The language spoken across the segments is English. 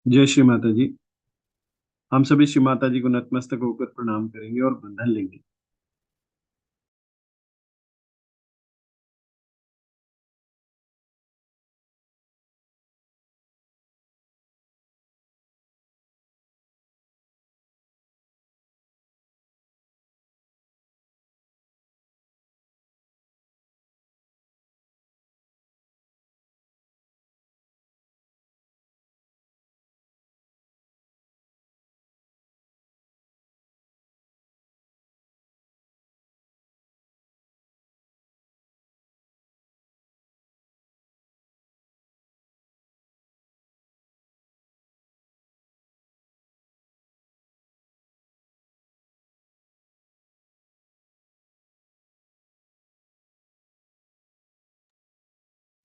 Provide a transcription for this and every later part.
जय श्री माता जी। हम सभी श्री माता जी को नतमस्तक होकर प्रणाम करेंगे और बंधन लेंगे।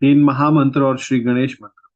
तीन महामंत्र और श्री गणेश मंत्र।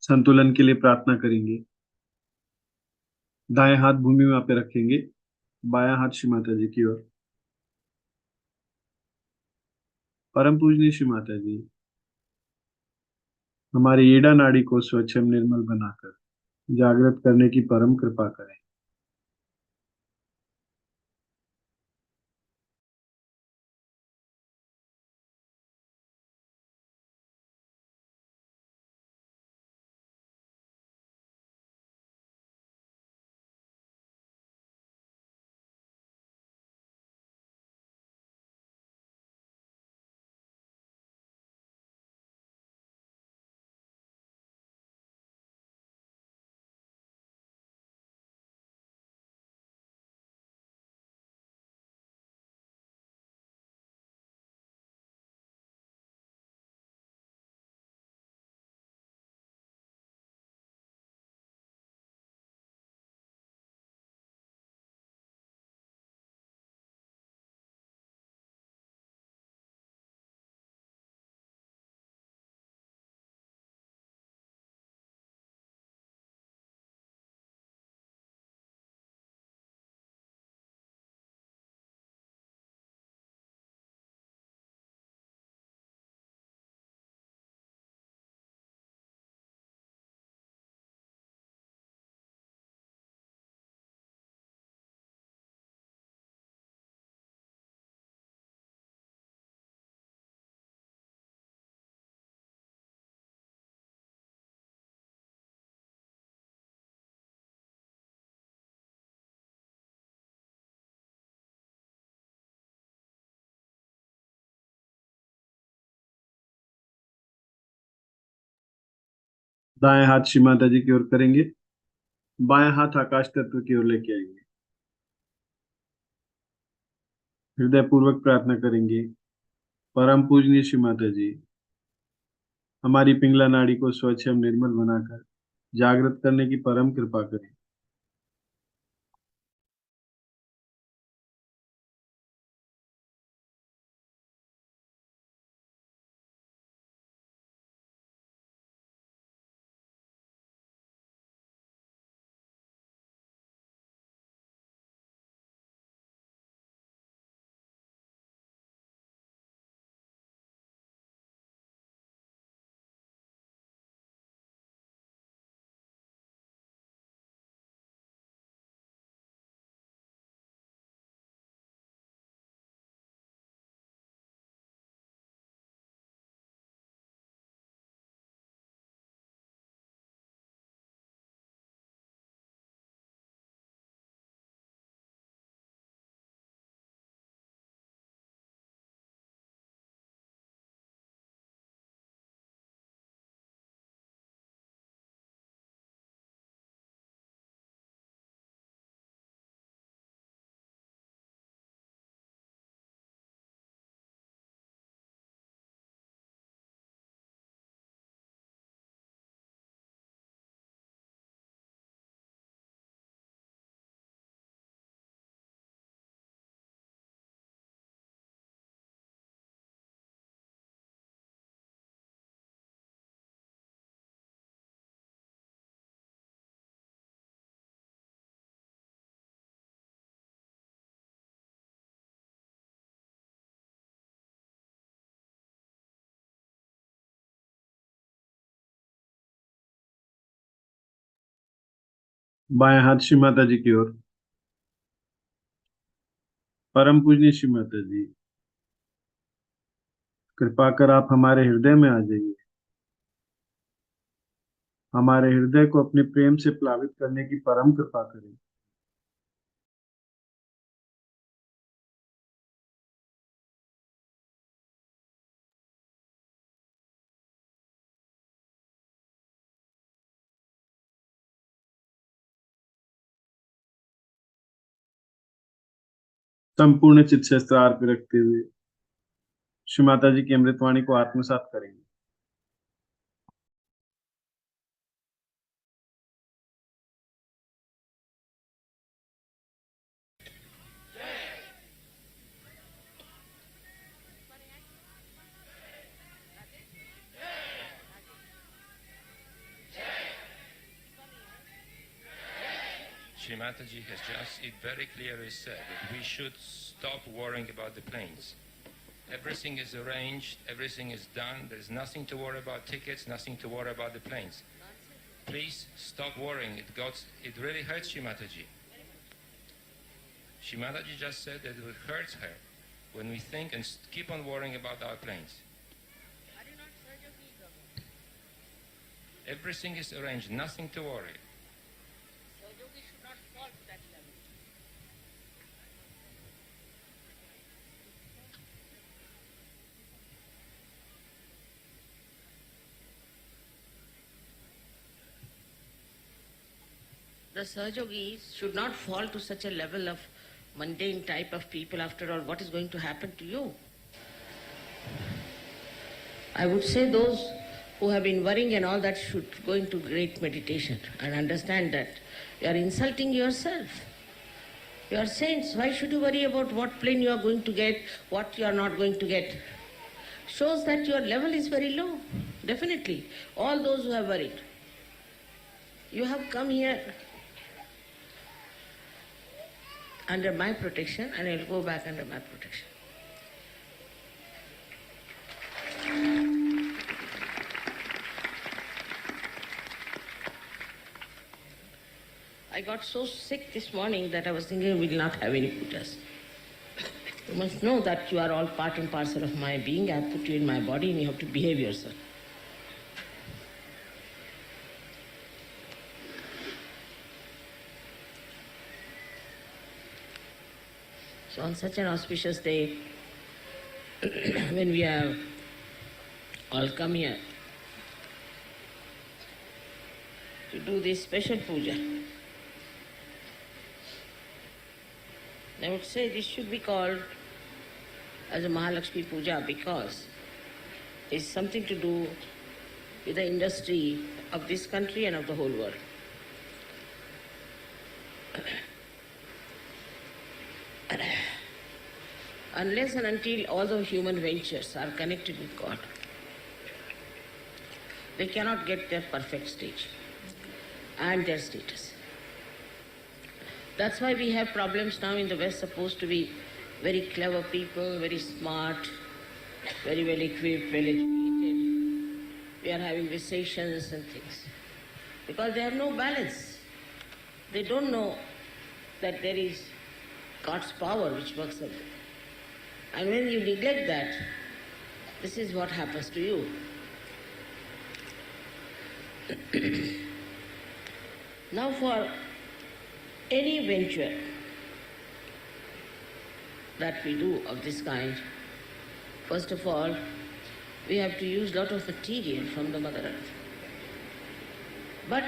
संतुलन के लिए प्रार्थना करेंगे। दाएं हाथ भूमि में पे रखेंगे, बायां हाथ श्री माता जी की ओर। परम पूजनीय श्री माता जी, हमारी ईड़ा नाड़ी को स्वच्छ एवं निर्मल बनाकर जागृत करने की परम कृपा करें। दाएं हाथ श्री माता जी की ओर करेंगे, बाएं हाथ आकाश तत्व की ओर लेके आएंगे। हृदय पूर्वक प्रार्थना करेंगे, परम पूजनीय श्री माता जी, हमारी पिंगला नाड़ी को स्वच्छ एवं निर्मल बनाकर जागृत करने की परम कृपा करें। बाएं हाथ श्री माता जी की ओर, परम पूजनीय श्री माता जी, कृपा कर आप हमारे हृदय में आ जाइए, हमारे हृदय को अपने प्रेम से प्लावित करने की परम कृपा करें। संपूर्ण चित शस्त्र आर पे रखते हुए श्री माता जी की अमृतवाणी को आत्मसात करेंगे। Shri Mataji has just, it very clearly said that we should stop worrying about the planes. Everything is arranged, everything is done, there's nothing to worry about tickets, nothing to worry about the planes. Please stop worrying, it really hurts Shri Mataji. Shri Mataji just said that it hurts her when we think and keep on worrying about our planes. Everything is arranged, nothing to worry. The Sahajogis should not fall to such a level of mundane type of people. After all, what is going to happen to you? I would say those who have been worrying and all that should go into great meditation and understand that you are insulting yourself. You are saints. Why should you worry about what plane you are going to get, what you are not going to get? Shows that your level is very low. Definitely. All those who have worried. You have come here under my protection, and I will go back under my protection. I got so sick this morning that I was thinking we will not have any pujas. You must know that you are all part and parcel of my being. I have put you in my body and you have to behave yourself. So on such an auspicious day, when we have all come here, to do this special puja. I would say this should be called as a Mahalaxmi Puja because it's something to do with the industry of this country and of the whole world. Unless and until all the human ventures are connected with God, they cannot get their perfect stage and their status. That's why we have problems now in the West, supposed to be very clever people, very smart, very well equipped, well educated. We are having recessions and things because they have no balance. They don't know that there is God's power which works on them. And when you neglect that, this is what happens to you. Now for any venture that we do of this kind, first of all, we have to use a lot of material from the Mother Earth. But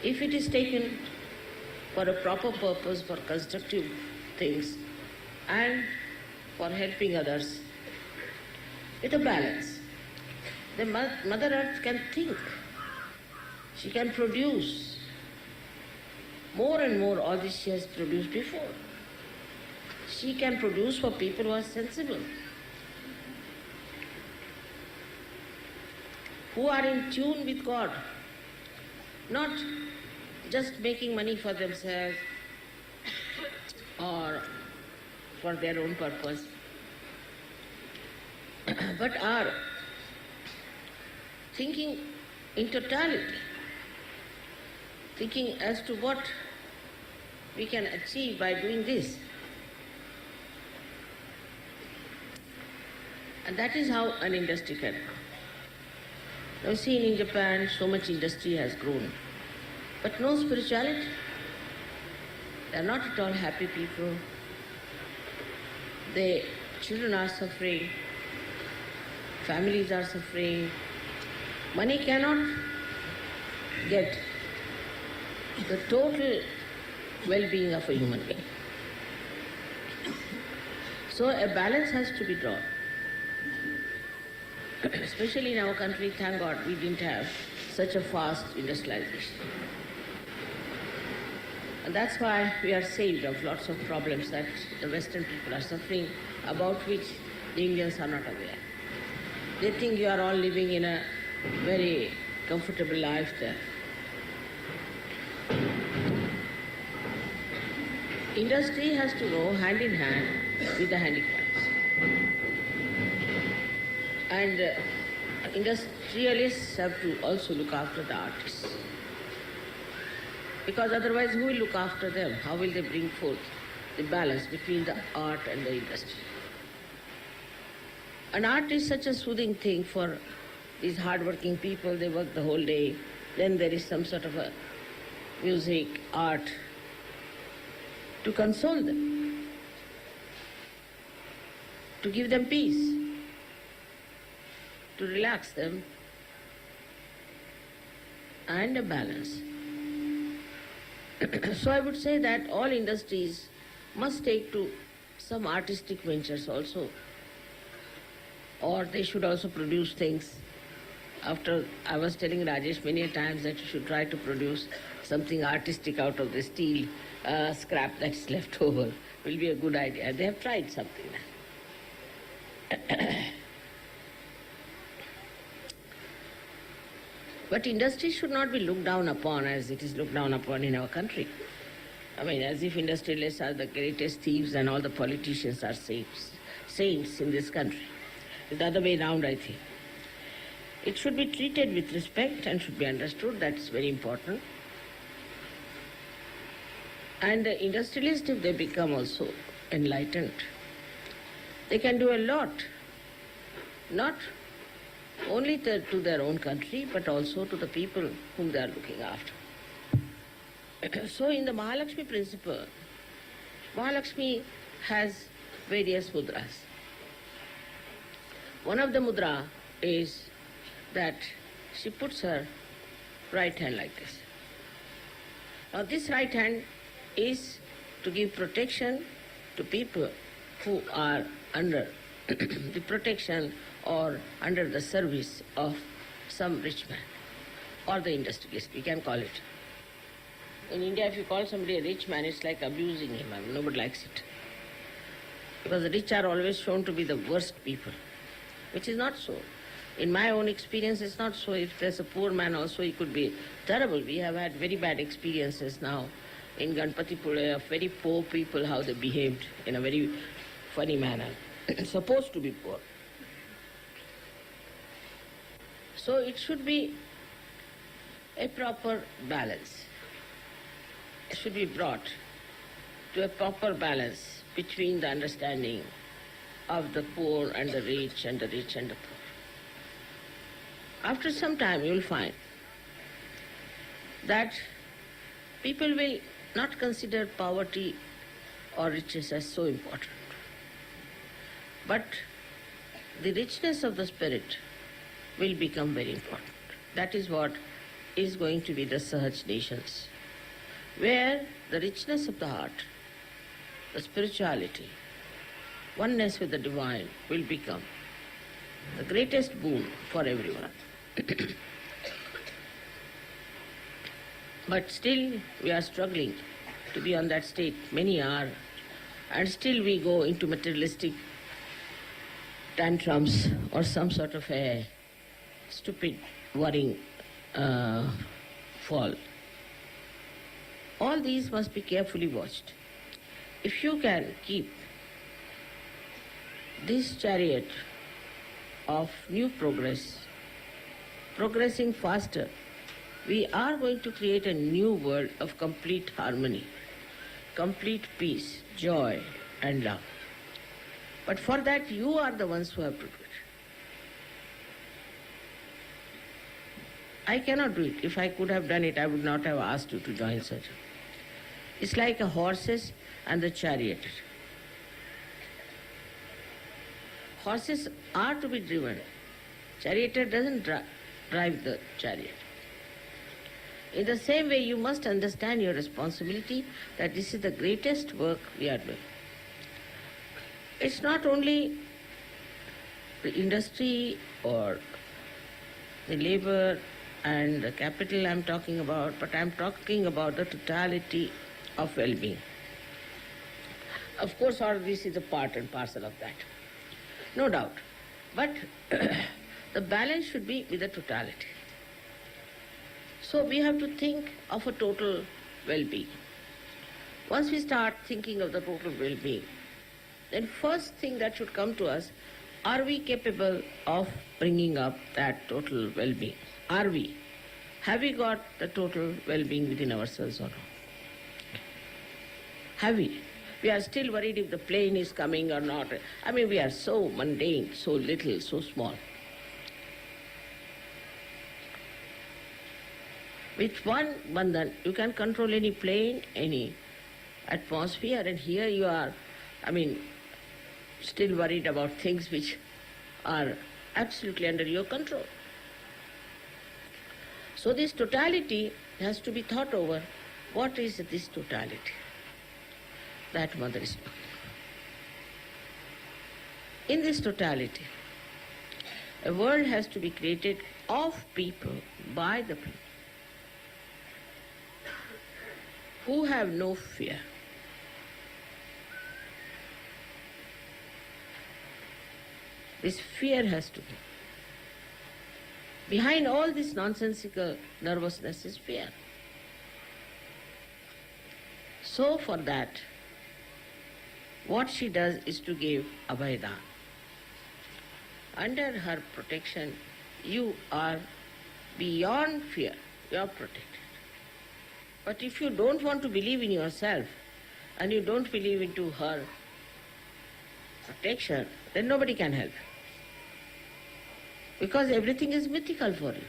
if it is taken for a proper purpose, for constructive things, and for helping others, with a balance, the Mother Earth can think. She can produce more and more all this she has produced before. She can produce for people who are sensible, who are in tune with God, not just making money for themselves or for their own purpose, but are thinking in totality, thinking as to what we can achieve by doing this. And that is how an industry can grow. Now see, in Japan, so much industry has grown, but no spirituality. They are not at all happy people. The children are suffering, families are suffering. Money cannot get the total well-being of a human being. So a balance has to be drawn. Especially in our country, thank God, we didn't have such a fast industrialization. And that's why we are saved of lots of problems that the Western people are suffering, about which the Indians are not aware. They think you are all living in a very comfortable life there. Industry has to go hand in hand with the handicrafts. And industrialists have to also look after the artists. Because otherwise, who will look after them? How will they bring forth the balance between the art and the industry? An art is such a soothing thing for these hard-working people. They work the whole day. Then there is some sort of a music, art, to console them, to give them peace, to relax them, and a balance. So I would say that all industries must take to some artistic ventures also, or they should also produce things. After, I was telling Rajesh many a times that you should try to produce something artistic out of the steel scrap that's left over. Will be a good idea. They have tried something. But industry should not be looked down upon as it is looked down upon in our country. I mean, as if industrialists are the greatest thieves and all the politicians are saints in this country. It's the other way around, I think. It should be treated with respect and should be understood. That's very important. And the industrialists, if they become also enlightened, they can do a lot, not only to their own country, but also to the people whom they are looking after. So in the Mahalaxmi principle, Mahalaxmi has various mudras. One of the mudra is that she puts her right hand like this. Now this right hand is to give protection to people who are under the protection or under the service of some rich man or the industrialist, we can call it. In India, if you call somebody a rich man, it's like abusing him. I mean, nobody likes it. Because the rich are always shown to be the worst people, which is not so. In my own experience, it's not so. If there's a poor man also, he could be terrible. We have had very bad experiences now in Ganpatipura of very poor people, how they behaved in a very funny manner, supposed to be poor. So it should be a proper balance. It should be brought to a proper balance between the understanding of the poor and the rich and the rich and the poor. After some time you will find that people will not consider poverty or riches as so important. But the richness of the spirit will become very important. That is what is going to be the Sahaja nations, where the richness of the heart, the spirituality, oneness with the divine will become the greatest boon for everyone. But still we are struggling to be on that state. Many are, and still we go into materialistic tantrums or some sort of a stupid worrying fall. All these must be carefully watched. If you can keep this chariot of new progress progressing faster, we are going to create a new world of complete harmony, complete peace, joy and love. But for that you are the ones who have to do it. I cannot do it. If I could have done it, I would not have asked you to join Sahaja. It's like a horses and the chariot. Horses are to be driven. Charioteer doesn't drive the chariot. In the same way, you must understand your responsibility that this is the greatest work we are doing. It's not only the industry or the labor and the capital I'm talking about, but I'm talking about the totality of well-being. Of course, all this is a part and parcel of that, no doubt. But the balance should be with the totality. So we have to think of a total well-being. Once we start thinking of the total well-being, then first thing that should come to us, are we capable of bringing up that total well-being? Are we? Have we got the total well-being within ourselves or not? Have we? We are still worried if the plane is coming or not. I mean, we are so mundane, so little, so small. With one bandhan, you can control any plane, any atmosphere, and here you are, still worried about things which are absolutely under your control. So this totality has to be thought over. What is this totality that Mother is talking about? In this totality, a world has to be created of people, by the people, who have no fear. This fear has to be. Behind all this nonsensical nervousness is fear. So for that, what she does is to give Abhayda. Under her protection, you are beyond fear, you are protected. But if you don't want to believe in yourself and you don't believe into her protection, then nobody can help you. Because everything is mythical for you.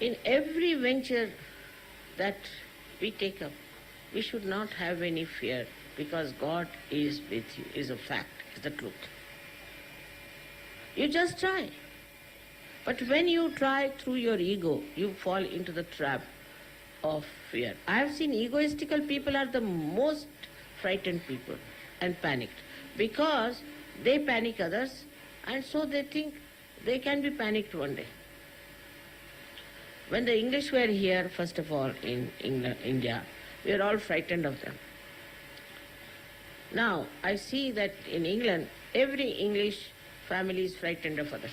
In every venture that we take up, we should not have any fear because God is with you, is a fact, is the truth. You just try. But when you try through your ego, you fall into the trap of fear. I have seen egoistical people are the most frightened people and panicked because they panic others and so they think they can be panicked one day. When the English were here, first of all, in India, we were all frightened of them. Now, I see that in England, every English family is frightened of others.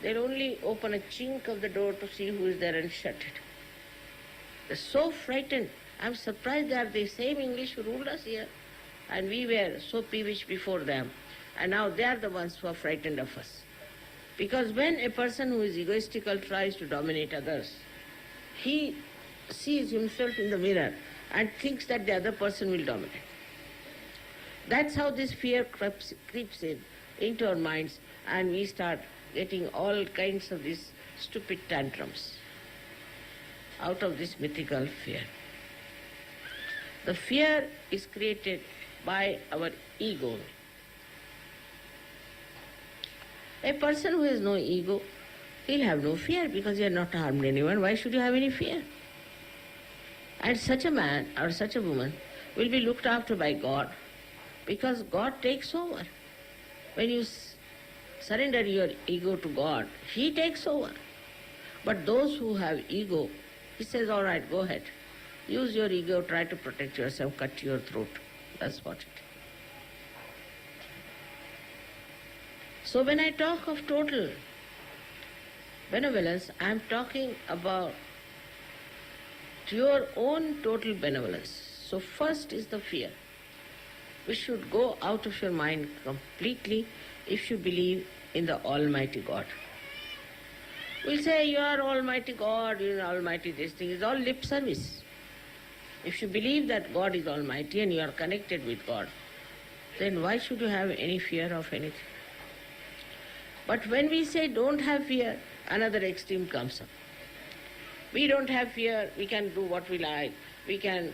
They'll only open a chink of the door to see who is there and shut it. They're so frightened. I'm surprised they are the same English who ruled us here. And we were so peevish before them. And now they are the ones who are frightened of us. Because when a person who is egoistical tries to dominate others, he sees himself in the mirror and thinks that the other person will dominate. That's how this fear creeps into our minds, and we start getting all kinds of these stupid tantrums out of this mythical fear. The fear is created by our ego. A person who has no ego, he'll have no fear because he has not harmed anyone. Why should you have any fear? And such a man or such a woman will be looked after by God because God takes over. When you surrender your ego to God, He takes over. But those who have ego, He says, all right, go ahead. Use your ego, try to protect yourself, cut your throat. That's what it is. So when I talk of total benevolence, I am talking about your own total benevolence. So first is the fear, which should go out of your mind completely if you believe in the Almighty God. We'll say, you are Almighty God, you are Almighty this thing. It's all lip service. If you believe that God is Almighty and you are connected with God, then why should you have any fear of anything? But when we say don't have fear, another extreme comes up. We don't have fear, we can do what we like, we can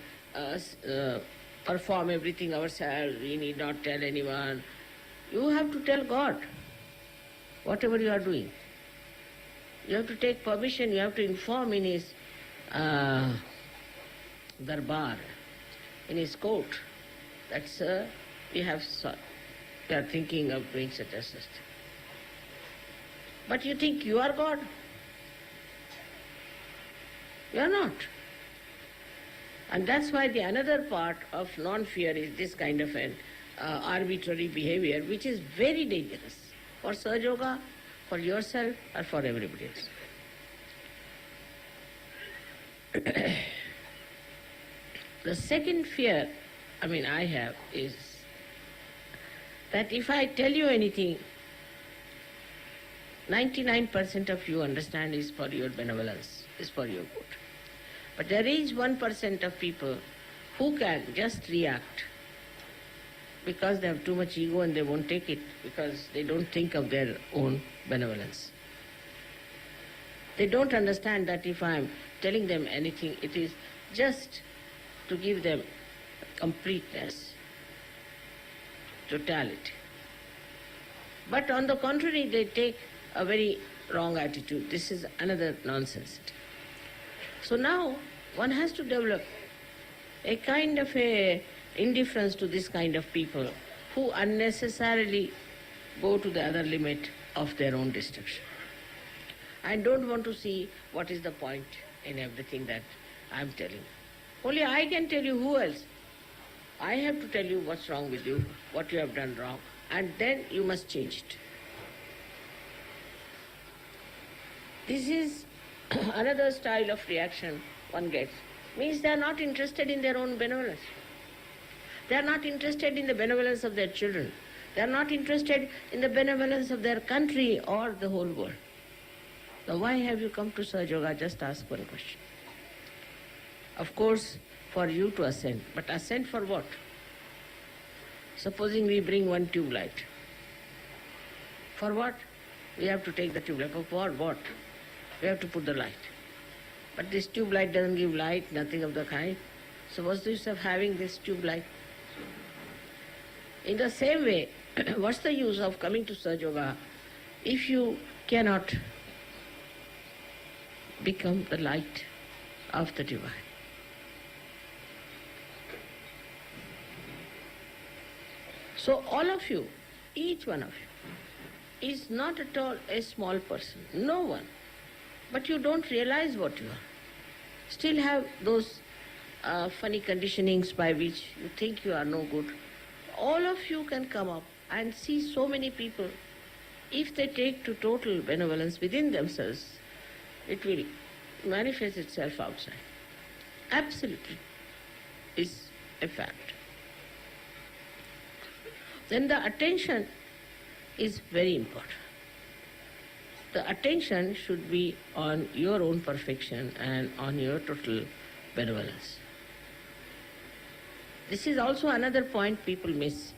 perform everything ourselves, we need not tell anyone. You have to tell God whatever you are doing. You have to take permission, you have to inform in His darbar, in His court, that, sir, we are thinking of doing such and such. But you think you are God? You are not. And that's why the another part of non-fear is this kind of an arbitrary behavior, which is very dangerous for Sahaja Yoga, for yourself, or for everybody else. The second fear, I have is that if I tell you anything, 99% of you understand is for your benevolence, is for your good. But there is 1% of people who can just react because they have too much ego and they won't take it because they don't think of their own benevolence. They don't understand that if I am telling them anything, it is just to give them completeness, totality. But on the contrary, they take a very wrong attitude. This is another nonsense. So now one has to develop a kind of a indifference to this kind of people who unnecessarily go to the other limit of their own destruction. I don't want to see what is the point in everything that I am telling. Only I can tell you, who else? I have to tell you what's wrong with you, what you have done wrong, and then you must change it. This is another style of reaction one gets. Means they are not interested in their own benevolence. They are not interested in the benevolence of their children. They are not interested in the benevolence of their country or the whole world. Now why have you come to Sahaja Yoga? Just ask one question. Of course, for you to ascend. But ascend for what? Supposing we bring one tube light. For what? We have to take the tube light. For what? We have to put the light. But this tube light doesn't give light, nothing of the kind. So what's the use of having this tube light? In the same way, what's the use of coming to Sahaja Yoga if you cannot become the light of the divine. So all of you, each one of you, is not at all a small person. No one. But you don't realize what you are. Still have those funny conditionings by which you think you are no good. All of you can come up and see so many people. If they take to total benevolence within themselves, it will manifest itself outside. Absolutely is a fact. Then the attention is very important. The attention should be on your own perfection and on your total benevolence. This is also another point people miss,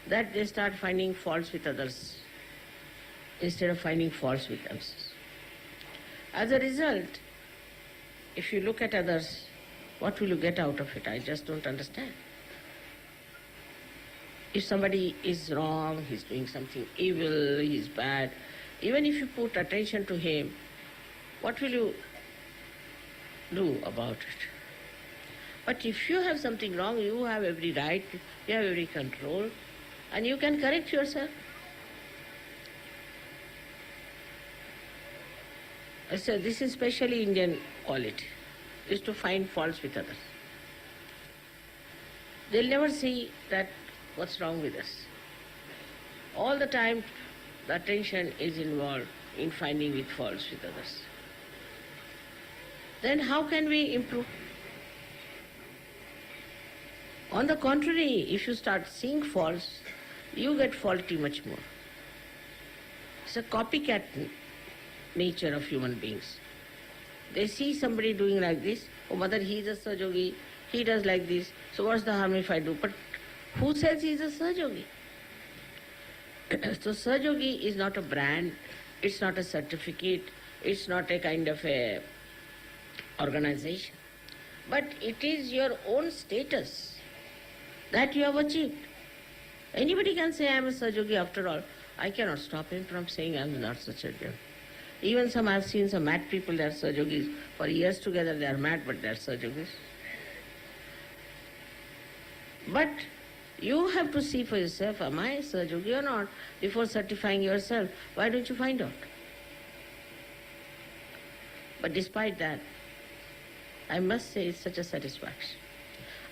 that they start finding faults with others instead of finding faults with themselves. As a result, if you look at others, what will you get out of it? I just don't understand. If somebody is wrong, he's doing something evil, he's bad, even if you put attention to him, what will you do about it? But if you have something wrong, you have every right, you have every control, and you can correct yourself. I said, this is especially Indian quality, is to find faults with others. They'll never see that what's wrong with us. All the time, the attention is involved in finding with faults with others. Then how can we improve? On the contrary, if you start seeing faults, you get faulty much more. It's a copycat nature of human beings. They see somebody doing like this, oh mother, he is a Sahaja, he does like this, so what's the harm if I do? But who says he is a Sahaja? So Sahaja is not a brand, it's not a certificate, it's not a kind of a organization, but it is your own status that you have achieved. Anybody can say I am a Sahaja after all. I cannot stop him from saying I am not Sahaja. Even I have seen some mad people, they are Sahajas. For years together they are mad, but they are Sahajas. But you have to see for yourself, am I Sahaja or not? Before certifying yourself, why don't you find out? But despite that, I must say it's such a satisfaction.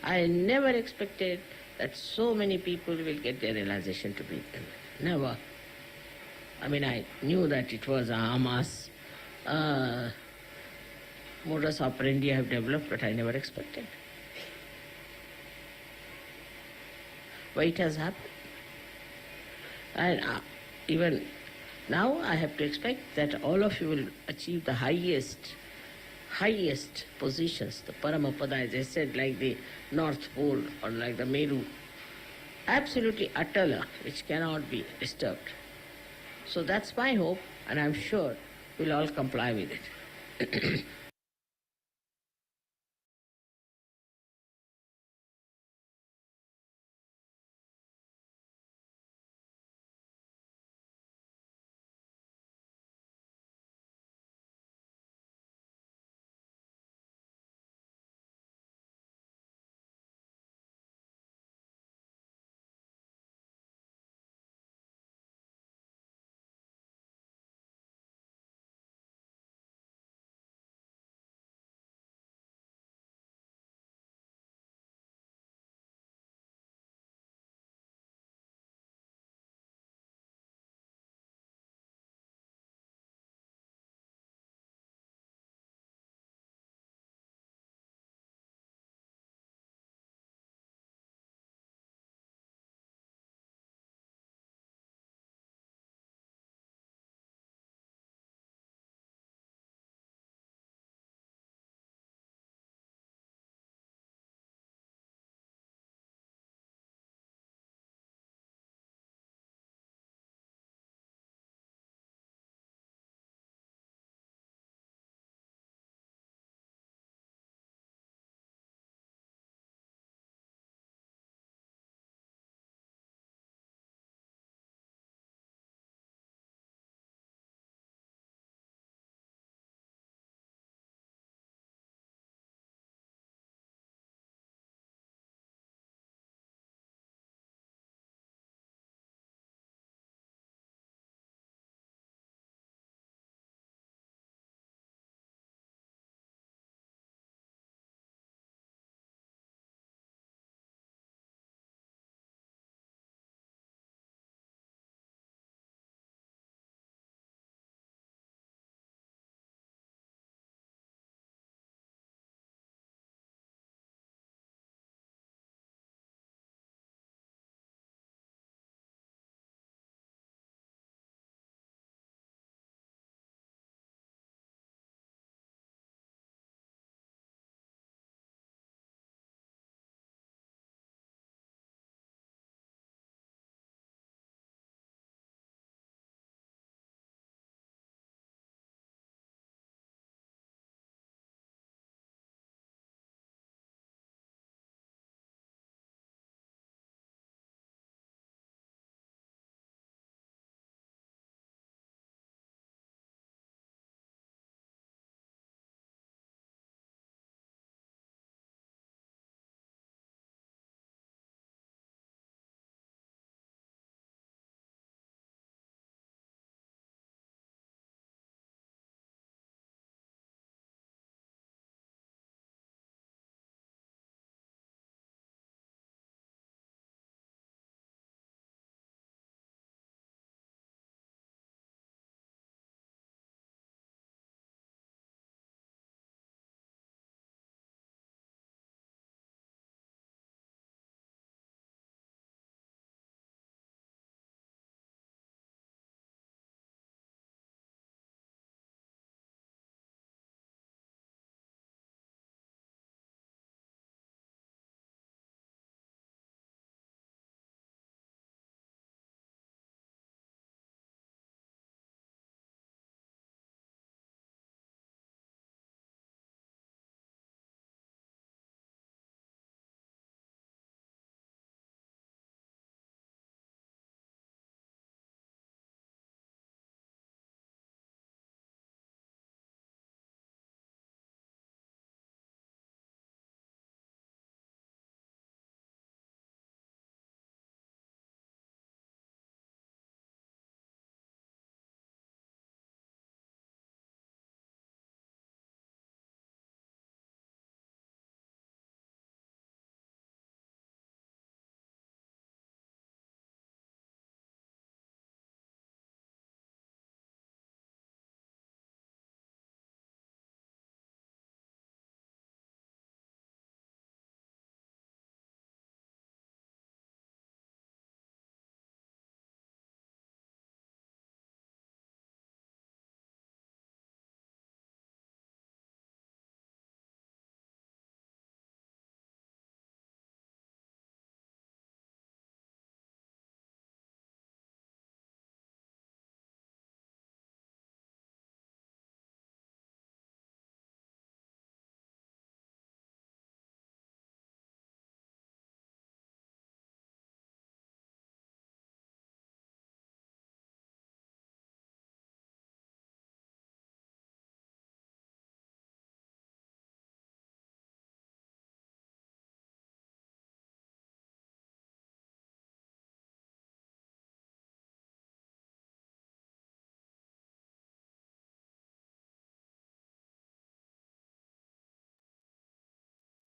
I never expected that so many people will get their realization to be them. Never. I mean, I knew that it was a Hamas modus operandi I have developed, but I never expected. But it has happened. And even now I have to expect that all of you will achieve the highest positions, the Paramapada, as I said, like the North Pole or like the Meru, absolutely Atala, which cannot be disturbed. So that's my hope, and I'm sure we'll all comply with it.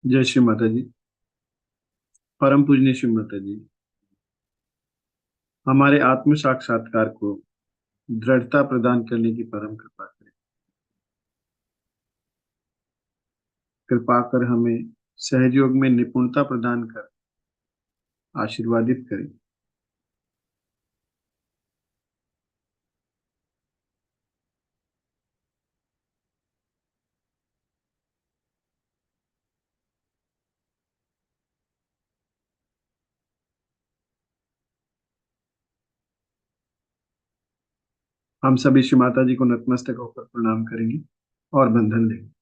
जय श्री माता जी। परम पूजनीय श्री माता जी, हमारे आत्म साक्षात्कार को दृढ़ता प्रदान करने की परम कृपा करें। कृपा कर हमें सहयोग में निपुणता प्रदान कर आशीर्वादित करें। हम सभी श्री माता जी को नतमस्तक होकर प्रणाम करेंगे और बंधन लेंगे।